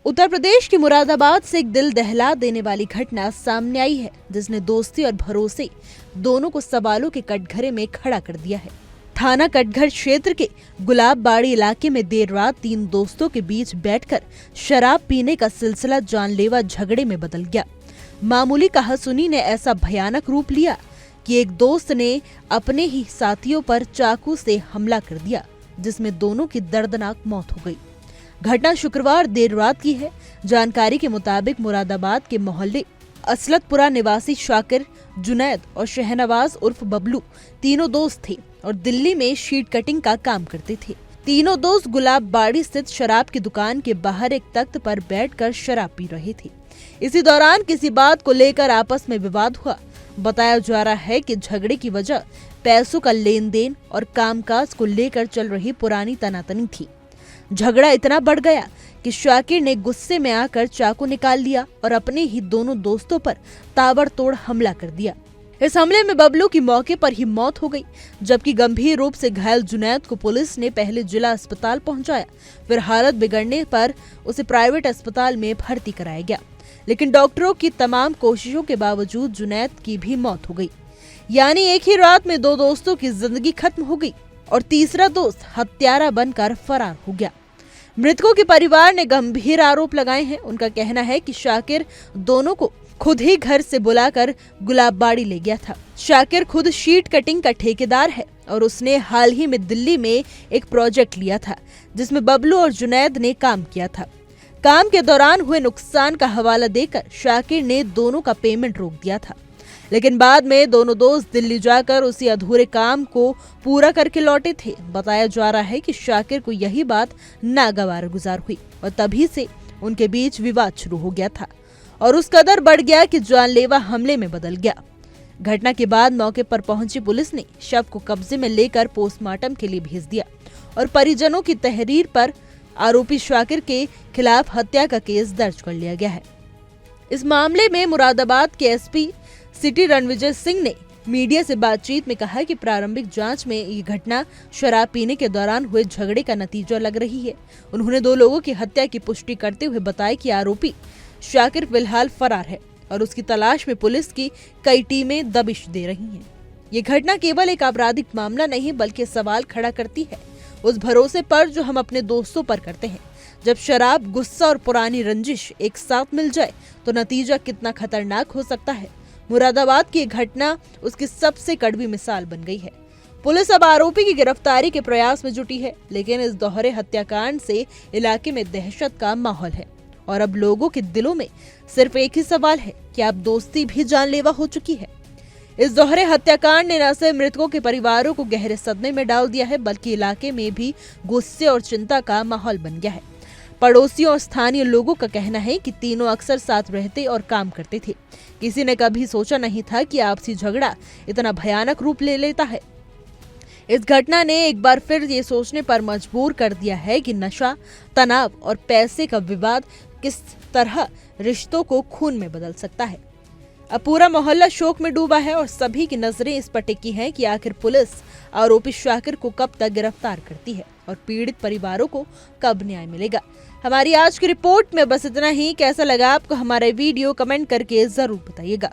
उत्तर प्रदेश के मुरादाबाद से एक दिल दहला देने वाली घटना सामने आई है, जिसने दोस्ती और भरोसे दोनों को सवालों के कटघरे में खड़ा कर दिया है। थाना कटघर क्षेत्र के गुलाब बाड़ी इलाके में देर रात 3 दोस्तों के बीच बैठकर शराब पीने का सिलसिला जानलेवा झगड़े में बदल गया। मामूली कहासुनी ने ऐसा भयानक रूप लिया कि एक दोस्त ने अपने ही साथियों पर चाकू से हमला कर दिया, जिसमें दोनों की दर्दनाक मौत हो गई। घटना शुक्रवार देर रात की है। जानकारी के मुताबिक मुरादाबाद के मोहल्ले असलतपुरा निवासी शाकिर, जुनैद और शहनवाज उर्फ बबलू तीनों दोस्त थे और दिल्ली में शीट कटिंग का काम करते थे। तीनों दोस्त गुलाब बाड़ी स्थित शराब की दुकान के बाहर एक तख्त पर बैठकर शराब पी रहे थे। इसी दौरान किसी बात को लेकर आपस में विवाद हुआ। बताया जा रहा है कि झगड़े की वजह पैसों का लेन देन और कामकाज को लेकर चल रही पुरानी तनातनी थी। झगड़ा इतना बढ़ गया कि शाकिर ने गुस्से में आकर चाकू निकाल लिया और अपने ही दोनों दोस्तों पर ताबड़तोड़ हमला कर दिया। इस हमले में बबलू की मौके पर ही मौत हो गई, जबकि गंभीर रूप से घायल जुनैद को पुलिस ने पहले जिला अस्पताल पहुंचाया, फिर हालत बिगड़ने पर उसे प्राइवेट अस्पताल में भर्ती कराया गया। लेकिन डॉक्टरों की तमाम कोशिशों के बावजूद जुनैद की भी मौत हो गई। यानी एक ही रात में 2 दोस्तों की जिंदगी खत्म हो गई और तीसरा दोस्त हत्यारा बनकर फरार हो गया। मृतकों के परिवार ने गंभीर आरोप लगाए हैं। उनका कहना है कि शाकिर दोनों को खुद ही घर से बुलाकर गुलाबबाड़ी ले गया था। शाकिर खुद शीट कटिंग का ठेकेदार है और उसने हाल ही में दिल्ली में एक प्रोजेक्ट लिया था, जिसमें बबलू और जुनैद ने काम किया था। काम के दौरान हुए नुकसान का हवाला देकर शाकिर ने दोनों का पेमेंट रोक दिया था, लेकिन बाद में दोनों दोस्त दिल्ली जाकर उसी अधूरे काम को पूरा करके लौटे थे। बताया जा रहा है कि शाकिर को यही बात नागवार गुजार हुई और तभी से उनके बीच विवाद शुरू हो गया था और उस कदर बढ़ गया कि जानलेवा हमले में बदल गया। घटना के बाद मौके पर पहुंची पुलिस ने शव को कब्जे में लेकर पोस्टमार्टम के लिए भेज दिया और परिजनों की तहरीर पर आरोपी शाकिर के खिलाफ हत्या का केस दर्ज कर लिया गया है। इस मामले में मुरादाबाद के एसपी सिटी रणविजय सिंह ने मीडिया से बातचीत में कहा कि प्रारंभिक जांच में ये घटना शराब पीने के दौरान हुए झगड़े का नतीजा लग रही है। उन्होंने 2 लोगों की हत्या की पुष्टि करते हुए बताया कि आरोपी शाकिर फिलहाल फरार है और उसकी तलाश में पुलिस की कई टीमें दबिश दे रही हैं। ये घटना केवल एक आपराधिक मामला नहीं बल्कि सवाल खड़ा करती है उस भरोसे पर जो हम अपने दोस्तों पर करते हैं। जब शराब, गुस्सा और पुरानी रंजिश एक साथ मिल जाए तो नतीजा कितना खतरनाक हो सकता है। मुरादाबाद की घटना उसकी सबसे कड़वी मिसाल बन गई है। पुलिस अब आरोपी की गिरफ्तारी के प्रयास में जुटी है, लेकिन इस दोहरे हत्याकांड से इलाके में दहशत का माहौल है और अब लोगों के दिलों में सिर्फ एक ही सवाल है कि अब दोस्ती भी जानलेवा हो चुकी है। इस दोहरे हत्याकांड ने न सिर्फ मृतकों के परिवारों को गहरे सदमे में डाल दिया है, बल्कि इलाके में भी गुस्से और चिंता का माहौल बन गया है। पड़ोसियों और स्थानीय लोगों का कहना है कि तीनों अक्सर साथ रहते और काम करते थे। किसी ने कभी सोचा नहीं था कि आपसी झगड़ा इतना भयानक रूप ले लेता है। इस घटना ने एक बार फिर ये सोचने पर मजबूर कर दिया है कि नशा, तनाव और पैसे का विवाद किस तरह रिश्तों को खून में बदल सकता है। अब पूरा मोहल्ला शोक में डूबा है और सभी की नजरें इस पर टिकी हैं कि आखिर पुलिस आरोपी शाकिर को कब तक गिरफ्तार करती है और पीड़ित परिवारों को कब न्याय मिलेगा। हमारी आज की रिपोर्ट में बस इतना ही। कैसा लगा आपको हमारा वीडियो, कमेंट करके जरूर बताइएगा।